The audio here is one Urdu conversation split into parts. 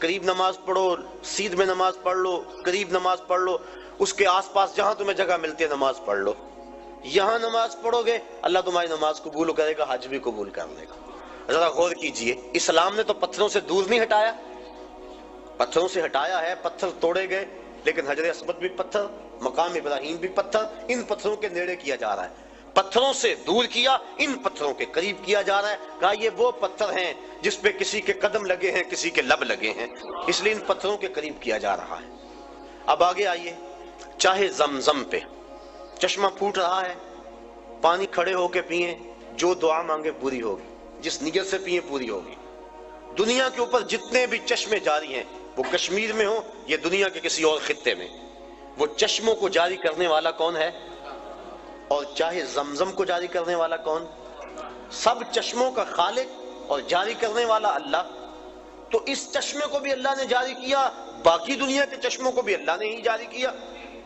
قریب نماز پڑھو، سیدھ میں نماز پڑھ لو، قریب نماز پڑھ لو، اس کے آس پاس جہاں تمہیں جگہ ملتی ہے نماز پڑھ لو۔ یہاں نماز پڑھو گے اللہ تمہاری نماز قبول کرے گا، حج بھی قبول کر لے گا۔ ذرا غور کیجئے، اسلام نے تو پتھروں سے دور نہیں ہٹایا، پتھروں سے ہٹایا ہے، پتھر توڑے گئے، لیکن حجر اسود بھی پتھر، مقام ابراہیم بھی پتھر، ان پتھروں کے نیڑے کیا جا رہا ہے۔ پتھروں سے دور کیا، ان پتھروں کے قریب کیا جا رہا ہے۔ کہا یہ وہ پتھر ہیں جس پہ کسی کے قدم لگے ہیں، کسی کے لب لگے ہیں، اس لیے ان پتھروں کے قریب کیا جا رہا ہے۔ اب آگے آئیے، چاہے زمزم پہ چشمہ پھوٹ رہا ہے، پانی کھڑے ہو کے پئیں، جو دعا مانگے پوری ہوگی، جس نیت سے پئیں پوری ہوگی۔ دنیا کے اوپر جتنے بھی چشمے جاری ہیں، وہ کشمیر میں ہو یا دنیا کے کسی اور خطے میں، وہ چشموں کو جاری کرنے والا کون ہے؟ اور چاہے زمزم کو جاری کرنے والا کون؟ سب چشموں کا خالق اور جاری کرنے والا اللہ۔ تو اس چشمے کو بھی اللہ نے جاری کیا، باقی دنیا کے چشموں کو بھی اللہ نے ہی جاری کیا،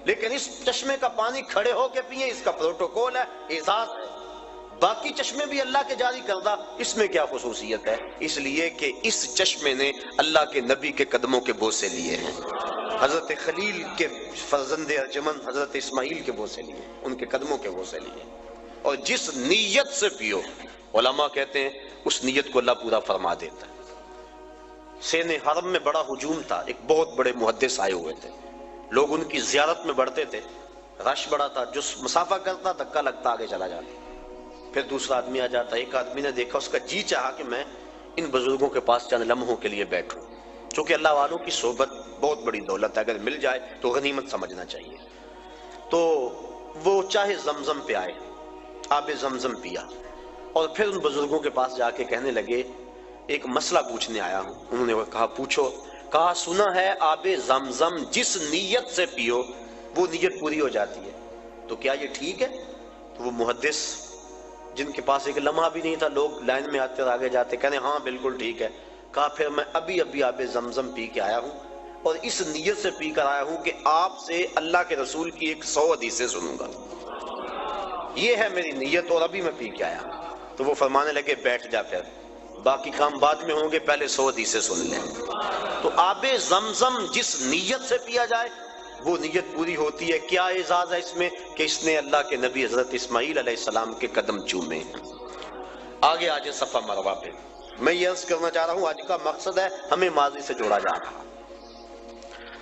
لیکن اس چشمے کا پانی کھڑے ہو کے پئیں، اس کا پروٹوکول ہے، اعزاز ہے۔ باقی چشمے بھی اللہ کے جاری کردہ، اس میں کیا خصوصیت ہے؟ اس لیے کہ اس چشمے نے اللہ کے نبی کے قدموں کے بوسے لیے ہیں، حضرت خلیل کے فرزند ارجمن حضرت اسماعیل کے بوسے لیے، ان کے قدموں کے بوسے لیے۔ اور جس نیت سے پیو، علماء کہتے ہیں اس نیت کو اللہ پورا فرما دیتا ہے۔ سین حرم میں بڑا ہجوم تھا، ایک بہت بڑے محدث آئے ہوئے تھے، لوگ ان کی زیارت میں بڑھتے تھے، رش بڑا تھا، جو مسافہ کرتا دھکا لگتا آگے چلا جاتا، پھر دوسرا آدمی آ جاتا۔ ایک آدمی نے دیکھا، اس کا جی چاہا کہ میں ان بزرگوں کے پاس چند لمحوں کے لیے بیٹھوں، چونکہ اللہ والوں کی صحبت بہت بڑی دولت ہے، اگر مل جائے تو غنیمت سمجھنا چاہیے۔ تو وہ چاہے زمزم پہ آئے، آب زمزم پیا، اور پھر ان بزرگوں کے پاس جا کے کہنے لگے ایک مسئلہ پوچھنے آیا ہوں۔ انہوں نے کہا پوچھو۔ کہا سنا ہے آب زمزم جس نیت سے پیو وہ نیت پوری ہو جاتی ہے، تو کیا یہ ٹھیک ہے؟ تو وہ محدث جن کے پاس ایک لمحہ بھی نہیں تھا، لوگ لائن میں آتے اور آگے جاتے، کہنے ہاں بالکل ٹھیک ہے۔ کہا پھر میں ابھی آب زمزم پی کے آیا ہوں، اور اس نیت سے پی کر آیا ہوں کہ آپ سے اللہ کے رسول کی 100 حدیثیں سنوں گا، یہ ہے میری نیت، اور ابھی میں پی کے آیا۔ تو وہ فرمانے لگے بیٹھ جا، پھر باقی کام بعد میں ہوں گے، پہلے 100 حدیثیں سن لیں۔ تو آب زمزم جس نیت سے پیا جائے وہ نیت پوری ہوتی ہے۔ کیا اعزاز ہے اس میں کہ اس نے اللہ کے نبی حضرت اسماعیل علیہ السلام کے قدم چومے ہیں۔ آگے آج صفا مروہ پہ میں یہ عرض کرنا چاہ رہا ہوں، آج کا مقصد ہے ہمیں ماضی سے جوڑا جا رہا۔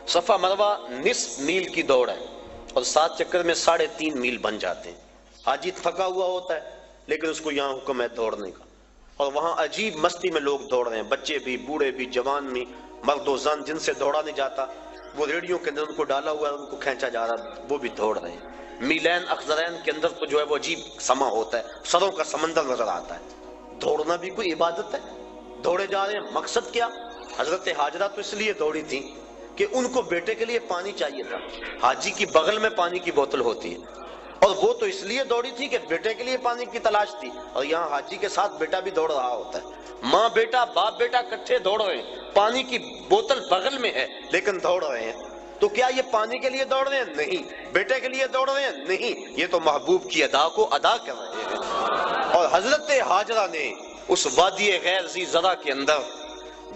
صفا مروہ نصف میل کی دوڑ ہے، اور 7 چکر میں 3.5 میل بن جاتے ہیں۔ حاجی تھکا ہوا ہوتا ہے، لیکن اس کو یہاں حکم ہے دوڑنے کا، اور وہاں عجیب مستی میں لوگ دوڑ رہے ہیں، بچے بھی، بوڑھے بھی، جوان بھی، مرد و زن، جن سے دوڑا نہیں جاتا وہ ریڑیوں کے اندر ان کو ڈالا ہوا ہے، ان کو کھینچا جا رہا، وہ بھی دوڑ رہے ہیں۔ میلین اخضرین کے اندر تو جو ہے وہ عجیب سما ہوتا ہے، سروں کا سمندر نظر آتا ہے۔ دوڑنا بھی کوئی عبادت ہے، دوڑے جا رہے ہیں، مقصد کیا؟ حضرت حاجرہ تو اس لیے دوڑی تھی کہ ان کو بیٹے کے لیے پانی چاہیے تھا، حاجی کی بغل میں پانی کی بوتل ہوتی ہے، اور وہ تو اس لیے دوڑی تھی کہ بیٹے کے لیے پانی کی تلاش تھی، اور یہاں حاجی کے ساتھ بیٹا بھی دوڑ رہا ہوتا ہے۔ ماں بیٹا، باپ بیٹا اکٹھے دوڑ رہے ہیں، پانی کی بوتل بغل میں ہے لیکن دوڑ رہے ہیں۔ تو کیا یہ پانی کے لیے دوڑ رہے ہیں؟ نہیں۔ بیٹے کے لیے دوڑ رہے ہیں؟ نہیں، یہ تو محبوب کی ادا کو ادا کر رہے ہیں۔ اور حضرت حاجرہ نے اس وادی غیر ذی زرع کے اندر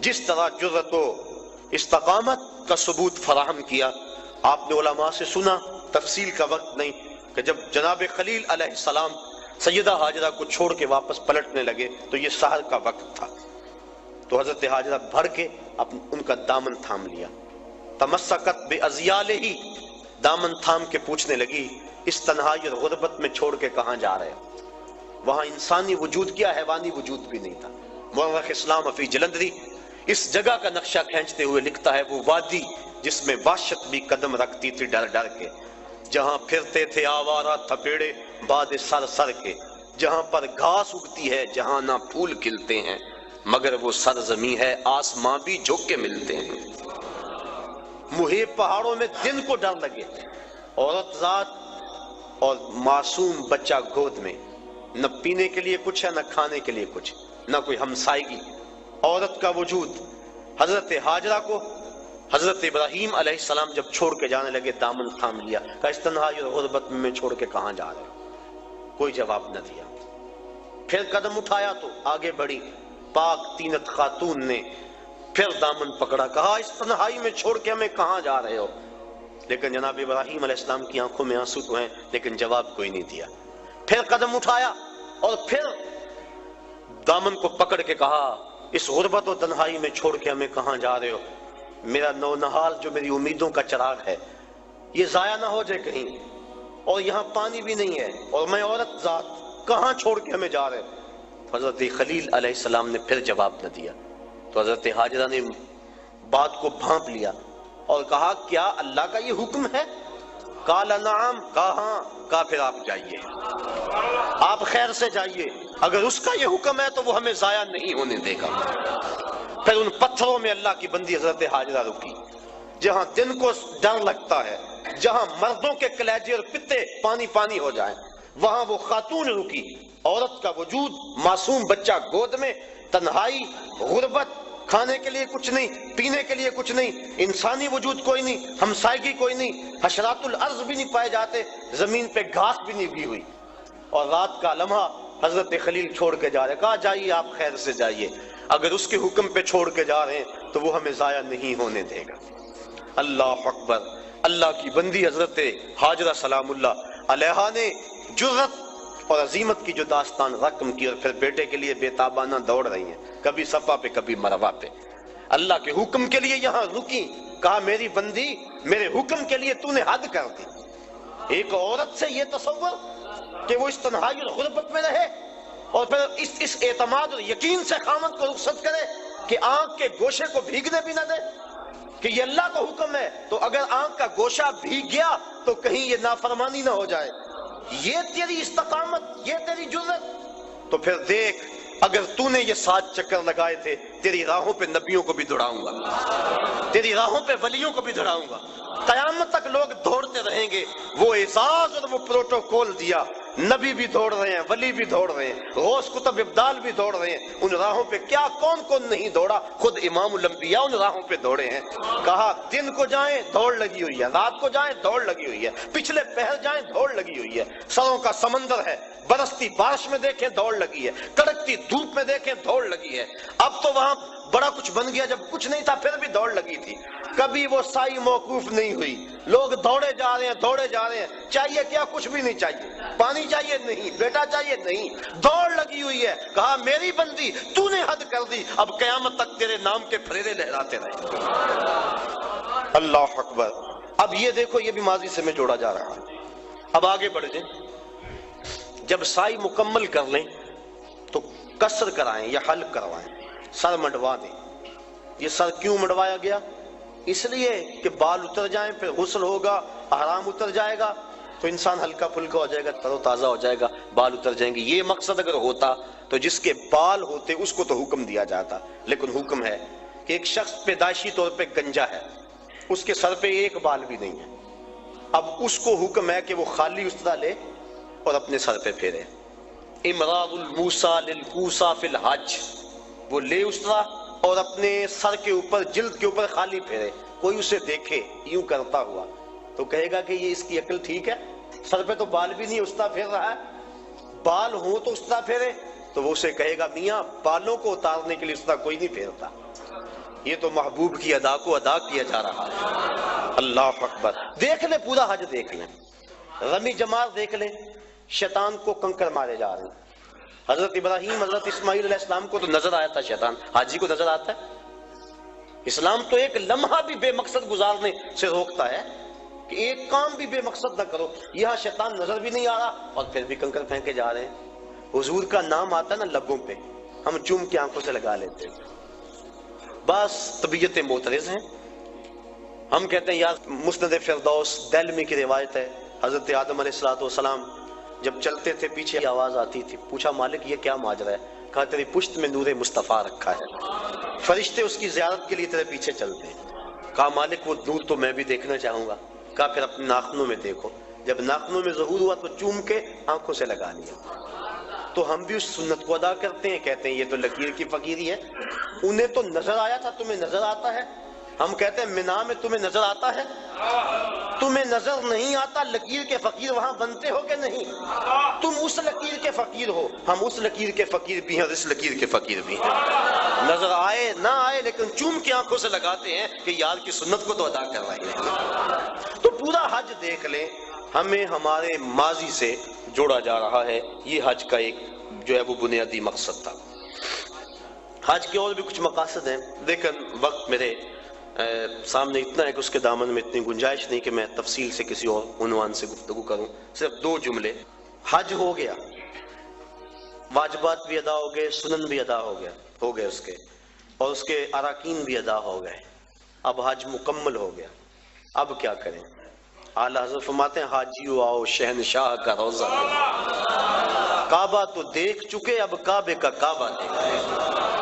جس طرح جرأت و استقامت کا ثبوت فراہم کیا، آپ نے علماء سے سنا، تفصیل کا وقت نہیں، کہ جب جناب خلیل علیہ السلام سیدہ حاجرہ کو چھوڑ کے واپس پلٹنے لگے تو یہ سحر کا وقت تھا، تو حضرت حاجرہ بھر کے ان کا دامن تھام لیا، تمسکت بِأَزْيَالِهِ، دامن تھام کے پوچھنے لگی اس تنہائی اور غربت میں چھوڑ کے کہاں جا رہے ہیں؟ وہاں انسانی وجود کیا، حیوانی وجود بھی نہیں تھا۔ مورخ اسلام فی جلندری اس جگہ کا نقشہ کھینچتے ہوئے لکھتا ہے وہ وادی جس میں وحشت بھی قدم رکھتی تھی ڈر ڈر کے، جہاں پھرتے تھے آوارہ تھپیڑے باد سر سر کے، جہاں پر گھاس اگتی ہے جہاں نہ پھول کھلتے ہیں، مگر وہ سرزمین ہے آسماں بھی جھک کے ملتے ہیں۔ محیط پہاڑوں میں دن کو ڈر لگے، عورت ذات اور معصوم بچہ گود میں، نہ پینے کے لیے کچھ ہے، نہ کھانے کے لیے کچھ، نہ کوئی ہمسائیگی، عورت کا وجود۔ حضرت حاجرہ کو حضرت ابراہیم علیہ السلام جب چھوڑ کے جانے لگے دامن تھام لیا، کہا اس تنہائی اور غربت میں چھوڑ کے کہاں جا رہے ہو؟ کوئی جواب نہ دیا۔ پھر قدم اٹھایا تو آگے بڑھی، پاک تینت خاتون نے پھر دامن پکڑا، کہا اس تنہائی میں چھوڑ کے ہمیں کہاں جا رہے ہو؟ لیکن جناب ابراہیم علیہ السلام کی آنکھوں میں آنسو تو ہیں لیکن جواب کوئی نہیں دیا۔ پھر قدم اٹھایا اور پھر دامن کو پکڑ کے کہا اس غربت و تنہائی میں چھوڑ کے ہمیں کہاں جا رہے ہو؟ میرا نونہال جو میری امیدوں کا چراغ ہے یہ ضائع نہ ہو جائے کہیں، اور یہاں پانی بھی نہیں ہے، اور میں عورت ذات کہاں چھوڑ کے ہمیں جا رہے؟ حضرت خلیل علیہ السلام نے پھر جواب نہ دیا تو حضرت ہاجرہ نے بات کو بھانپ لیا اور کہا کیا اللہ کا یہ حکم ہے؟ قال نعم، کہا ہاں، کہا پھر آپ جائیے، آپ خیر سے جائیے، اگر اس کا یہ حکم ہے تو وہ ہمیں ضائع نہیں ہونے دے گا۔ پھر ان پتھروں میں اللہ کی بندی حضرت ہاجرہ رکی، جہاں دن کو ڈر لگتا ہے، جہاں مردوں کے کلیجے اور پتے پانی پانی ہو جائیں، وہاں وہ خاتون رکی، عورت کا وجود، معصوم بچہ گود میں، تنہائی، غربت، کھانے کے لیے کچھ نہیں، پینے کے لیے کچھ نہیں، انسانی وجود کوئی نہیں، ہمسائیگی کوئی نہیں، حشرات الارض بھی نہیں پائے جاتے، زمین پہ گھاس بھی نہیں اگی ہوئی، اور رات کا لمحہ حضرت خلیل چھوڑ کے جا رہے، کہا جائیے آپ خیر سے جائیے، اگر اس کے حکم پہ چھوڑ کے جا رہے ہیں تو وہ ہمیں ضائع نہیں ہونے دے گا۔ اللہ اکبر، اللہ کی بندی حضرت ہاجرہ سلام اللہ علیہا نے جرت اور عظیمت کی جو داستان رقم کی، اور پھر بیٹے کے لیے بے تابانہ دوڑ رہی ہیں، کبھی صفا پہ کبھی مروہ پہ، اللہ کے حکم کے لیے یہاں رکی، کہا میری بندی میرے حکم کے لیے تو نے حد کر دی۔ ایک عورت سے یہ تصور کہ وہ اس تنہائی اور غربت میں رہے، اور پھر اس اعتماد اور یقین سے خامد کو رخصت کرے کہ آنکھ کے گوشے کو بھیگنے بھی نہ دے، کہ یہ اللہ کا حکم ہے تو اگر آنکھ کا گوشہ بھیگ گیا تو کہیں یہ نافرمانی نہ ہو جائے، یہ تیری استقامت، یہ تیری جرت، تو پھر دیکھ اگر تو نے یہ 7 چکر لگائے تھے، تیری راہوں پہ نبیوں کو بھی دوڑاؤں گا، تیری راہوں پہ ولیوں کو بھی دوڑاؤں گا، قیامت تک لوگ دوڑتے رہیں گے۔ وہ اعزاز اور وہ پروٹوکول دیا، نبی بھی دوڑ رہے ہیں، ولی بھی دوڑ رہے ہیں، غوث کتب ابدال بھی دوڑ رہے ہیں، ان راہوں پہ کیا کون کون نہیں دوڑا، خود امام الانبیاء ان راہوں پہ دوڑے ہیں۔ کہا دن کو جائیں دوڑ لگی ہوئی ہے، رات کو جائیں دوڑ لگی ہوئی ہے، پچھلے پہر جائیں دوڑ لگی ہوئی ہے، سروں کا سمندر ہے، برستی بارش میں دیکھیں دوڑ لگی ہے، کڑکتی دھوپ میں دیکھیں دوڑ لگی ہے۔ اب تو وہاں بڑا کچھ بن گیا، جب کچھ نہیں تھا پھر بھی دوڑ لگی تھی، کبھی وہ سائی موقوف نہیں ہوئی، لوگ دوڑے جا رہے ہیں دوڑے جا رہے ہیں، چاہیے کیا؟ کچھ بھی نہیں چاہیے، پانی چاہیے نہیں، بیٹا چاہیے نہیں، دوڑ لگی ہوئی ہے۔ کہا میری بندی تو نے حد کر دی، اب قیامت تک تیرے نام کے پھریرے لہراتے رہے۔ اللہ اکبر۔ اب یہ دیکھو، یہ بھی ماضی سے میں جوڑا جا رہا ہے، اب آگے بڑھ جائیں، جب سائی مکمل کر لیں تو قصر کرائیں یا حلق کروائیں، سر منڈوا دیں۔ یہ سر کیوں منڈوایا گیا؟ اس لیے کہ بال اتر جائیں، پھر غسل ہوگا، احرام اتر جائے گا تو انسان ہلکا پھلکا ہو جائے گا، تر و تازہ ہو جائے گا، بال اتر جائیں گے۔ یہ مقصد اگر ہوتا تو جس کے بال ہوتے اس کو تو حکم دیا جاتا، لیکن حکم ہے کہ ایک شخص پیدائشی طور پہ گنجا ہے، اس کے سر پہ ایک بال بھی نہیں ہے، اب اس کو حکم ہے کہ وہ خالی استرا لے اور اپنے سر پہ پھیرے۔ امراء الموسیٰ للکوسیٰ فی الحج، وہ لے استرا اور اپنے سر کے اوپر، جلد کے اوپر خالی پھیرے۔ کوئی اسے دیکھے یوں کرتا ہوا تو کہے گا کہ یہ اس کی عقل ٹھیک ہے، سر پہ تو بال بھی نہیں، استرا پھیر رہا ہے، بال ہوں تو استرا پھیرے، تو وہ اسے کہے گا میاں بالوں کو اتارنے کے لیے استرا کوئی نہیں پھیرتا، یہ تو محبوب کی ادا کو ادا کیا جا رہا ہے۔ اللہ اکبر۔ دیکھ لیں پورا حج، دیکھ لیں، رمی جمار دیکھ لیں، شیطان کو کنکر مارے جا رہے ہیں۔ حضرت ابراہیم، حضرت اسماعیل علیہ السلام کو تو نظر آیا تھا شیطان، حاجی کو نظر آتا ہے؟ اسلام تو ایک لمحہ بھی بے مقصد گزارنے سے روکتا ہے کہ ایک کام بھی بے مقصد نہ کرو۔ یہاں شیطان نظر بھی نہیں آ رہا اور پھر بھی کنکر پھینکے جا رہے ہیں۔ حضور کا نام آتا ہے نا لبوں پہ، ہم چوم کے آنکھوں سے لگا لیتے ہیں، بس طبیعتیں معترض ہیں۔ ہم کہتے ہیں یار مسند فردوس دہلمی کی روایت ہے، حضرت آدم علیہ السلام جب چلتے تھے پیچھے آواز آتی تھی، پوچھا مالک یہ کیا ماجرا ہے؟ کہا تیری پشت میں نور مصطفیٰ رکھا ہے، فرشتے اس کی زیارت کے لیے تیرے پیچھے چلتے ہیں۔ کہا مالک وہ نور تو میں بھی دیکھنا چاہوں گا۔ کہا پھر اپنے ناخنوں میں دیکھو، جب ناخنوں میں ظہور ہوا تو چوم کے آنکھوں سے لگا لیا۔ تو ہم بھی اس سنت کو ادا کرتے ہیں، کہتے ہیں یہ تو لکیر کی فقیری ہے، انہیں تو نظر آیا تھا، تمہیں نظر آتا ہے؟ ہم کہتے ہیں منا میں تمہیں نظر آتا ہے؟ تمہیں نظر نہیں آتا لکیر کے فقیر وہاں بنتے ہو کہ نہیں؟ تم اس لکیر کے فقیر ہو، ہم اس لکیر کے فقیر بھی ہیں اور اس لکیر کے فقیر بھی ہیں۔ نظر آئے نہ آئے لیکن چوم کے آنکھوں سے لگاتے ہیں کہ یار کی سنت کو تو ادا کروائیں۔ تو پورا حج دیکھ لیں، ہمیں ہمارے ماضی سے جوڑا جا رہا ہے۔ یہ حج کا ایک جو ہے وہ بنیادی مقصد تھا۔ حج کے اور بھی کچھ مقاصد ہیں، لیکن وقت میرے سامنے اتنا ہے کہ اس کے دامن میں اتنی گنجائش نہیں کہ میں تفصیل سے کسی اور عنوان سے گفتگو کروں۔ صرف 2 جملے۔ حج ہو گیا، واجبات بھی ادا ہو گئے، سنن بھی ادا ہو گئے اس کے، اور اس کے اراکین بھی ادا ہو گئے۔ اب حج مکمل ہو گیا، اب کیا کریں؟ اعلیٰ حضرت فرماتے ہیں حاجیو آؤ شہنشاہ کا روضہ، کعبہ تو دیکھ چکے اب کعبے کا کعبہ دیکھیں۔